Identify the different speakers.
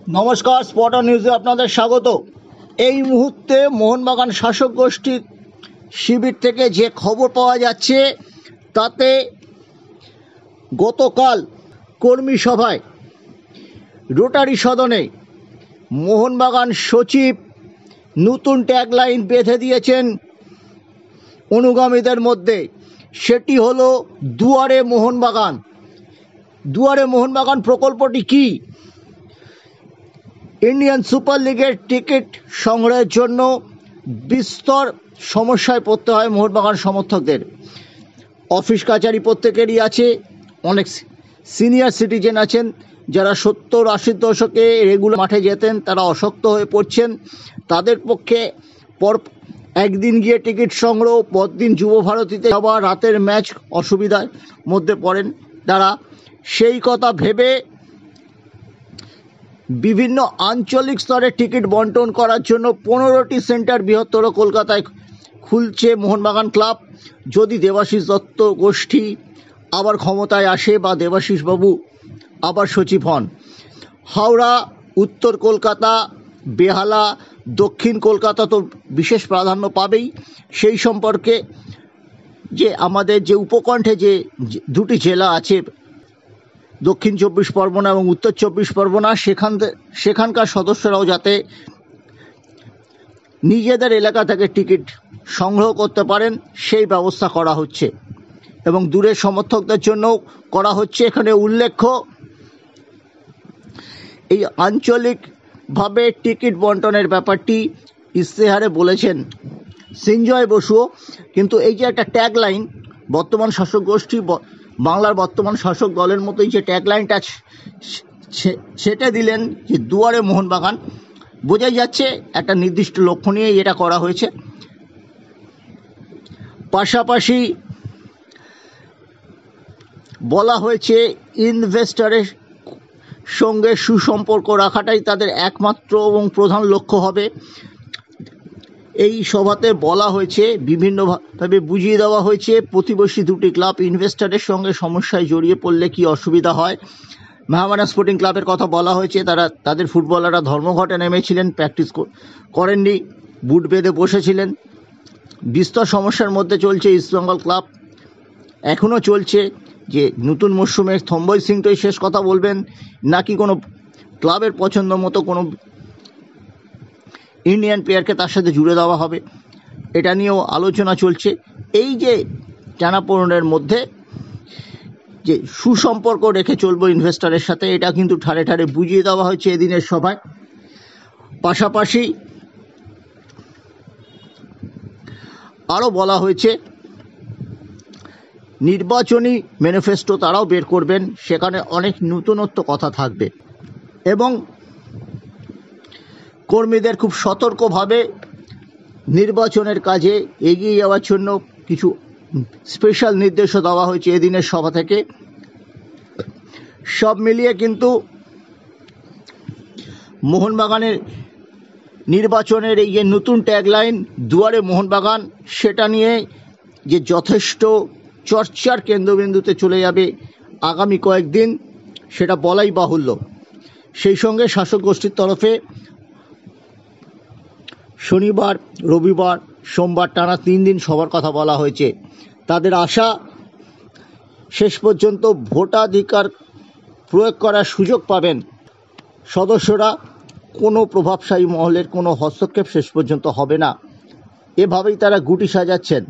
Speaker 1: নমস্কার, স্পটার নিউজে আপনাদের স্বাগত। এই মুহূর্তে মোহনবাগান শাসক গোষ্ঠীর শিবির থেকে যে খবর পাওয়া যাচ্ছে তাতে গতকাল কর্মী সভায় রোটারি সদনে মোহনবাগান সচিব নতুন ট্যাগলাইন বেঁধে দিয়েছেন অনুগামীদের মধ্যে। সেটি হলো দুয়ারে মোহনবাগান। দুয়ারে মোহনবাগান প্রকল্পটি কি? ইন্ডিয়ান সুপার লিগের টিকিট সংগ্রহের জন্য বিস্তর সমস্যায় পড়তে হয় মোহনবাগান সমর্থকদের। অফিস কাচারি প্রত্যেকেরই আছে, অনেক সিনিয়র সিটিজেন আছেন যারা 70-80 দশকে রেগুলার মাঠে যেতেন, তারা অশক্ত হয়ে পড়ছেন। তাদের পক্ষে পর একদিন গিয়ে টিকিট সংগ্রহ, পরদিন যুব ভারতীতে যাওয়া, রাতের ম্যাচ অসুবিধার মধ্যে পড়েন তারা। সেই কথা ভেবে বিভিন্ন আঞ্চলিক স্তরে টিকিট বন্টন করার জন্য 15টি সেন্টার বৃহত্তর কলকাতায় খুলছে মোহনবাগান ক্লাব। যদি দেবাশিস দত্ত গোষ্ঠী আবার ক্ষমতায় আসে বা দেবাশিস বাবু আবার সচিব হন, হাওড়া, উত্তর কলকাতা, বেহালা, দক্ষিণ কলকাতা তো বিশেষ প্রাধান্য পাবেই। সেই সম্পর্কে যে আমাদের যে উপকণ্ঠে যে দুটি জেলা আছে, দক্ষিণ 24 পরগনা এবং উত্তর 24 পরগনা, সেখানকার সদস্যরাও যাতে নিজেদের এলাকা থেকে টিকিট সংগ্রহ করতে পারেন সেই ব্যবস্থা করা হচ্ছে এবং দূরের সমর্থকদের জন্যও করা হচ্ছে। এখানে উল্লেখ্য, এই আঞ্চলিকভাবে টিকিট বন্টনের ব্যাপারটি ইশতেহারে বলেছেন সিঞ্জয় বসুও, কিন্তু এই যে একটা ট্যাগলাইন বর্তমান শাসক গোষ্ঠী, বাংলার বর্তমান শাসক দলের মতোই যে ট্যাগলাইনটা সেটা দিলেন যে দুয়ারে মোহনবাগান, বোঝাই যাচ্ছে একটা নির্দিষ্ট লক্ষ্য নিয়ে এটা করা হয়েছে। পাশাপাশি বলা হয়েছে ইনভেস্টরের সঙ্গে সুসম্পর্ক রাখাটাই তাদের একমাত্র এবং প্রধান লক্ষ্য হবে। এই সভাতে বলা হয়েছে, বিভিন্নভাবে বুঝিয়ে দেওয়া হয়েছে প্রতিবেশী দুটি ক্লাব ইনভেস্টরের সঙ্গে সমস্যায় জড়িয়ে পড়লে কি অসুবিধা হয়। মোহামেডান স্পোর্টিং ক্লাবের কথা বলা হয়েছে, তাদের ফুটবলাররা ধর্মঘটে নেমেছিলেন, প্র্যাকটিস করেননি, বুট বেঁধে বসেছিলেন। বিস্তর সমস্যার মধ্যে চলছে ইস্টবেঙ্গল ক্লাব, এখনও চলছে। যে নতুন মরশুমে থম্বই সিংটাই শেষ কথা বলবেন নাকি কোনো ক্লাবের পছন্দ মতো কোনো ইন্ডিয়ান প্লেয়ারকে তার সাথে জুড়ে দেওয়া হবে, এটা নিয়েও আলোচনা চলছে। এই যে টানাপোড়েনের মধ্যে যে সুসম্পর্ক রেখে চলবো ইনভেস্টরের সাথে, এটা কিন্তু ঠারে ঠারে বুঝিয়ে দেওয়া হয়েছে এদিনের সভায়। পাশাপাশি আরও বলা হয়েছে নির্বাচনী ম্যানিফেস্টো তারাও বের করবেন, সেখানে অনেক নতুনত্ব কথা থাকবে এবং কর্মীদের খুব সতর্কভাবে নির্বাচনের কাজে এগিয়ে যাওয়ার জন্য কিছু স্পেশাল নির্দেশও দেওয়া হয়েছে এদিনের সভা থেকে। সব মিলিয়ে কিন্তু মোহনবাগানের নির্বাচনের এই যে নতুন ট্যাগলাইন দুয়ারে মোহনবাগান, সেটা নিয়ে যে যথেষ্ট চর্চার কেন্দ্রবিন্দুতে চলে যাবে আগামী কয়েকদিন, সেটা বলাই বাহুল্য। সেই সঙ্গে শাসক গোষ্ঠীর তরফে শনিবার, রবিবার, সোমবার টানা 3 দিন সবার কথা বলা হয়েছে। তাদের আশা শেষ পর্যন্ত ভোটাধিকার প্রয়োগ করার সুযোগ পাবেন সদস্যরা, কোনো প্রভাবশালী মহলের কোনো হস্তক্ষেপ শেষ পর্যন্ত হবে না, এভাবেই তারা গুটি সাজাচ্ছেন।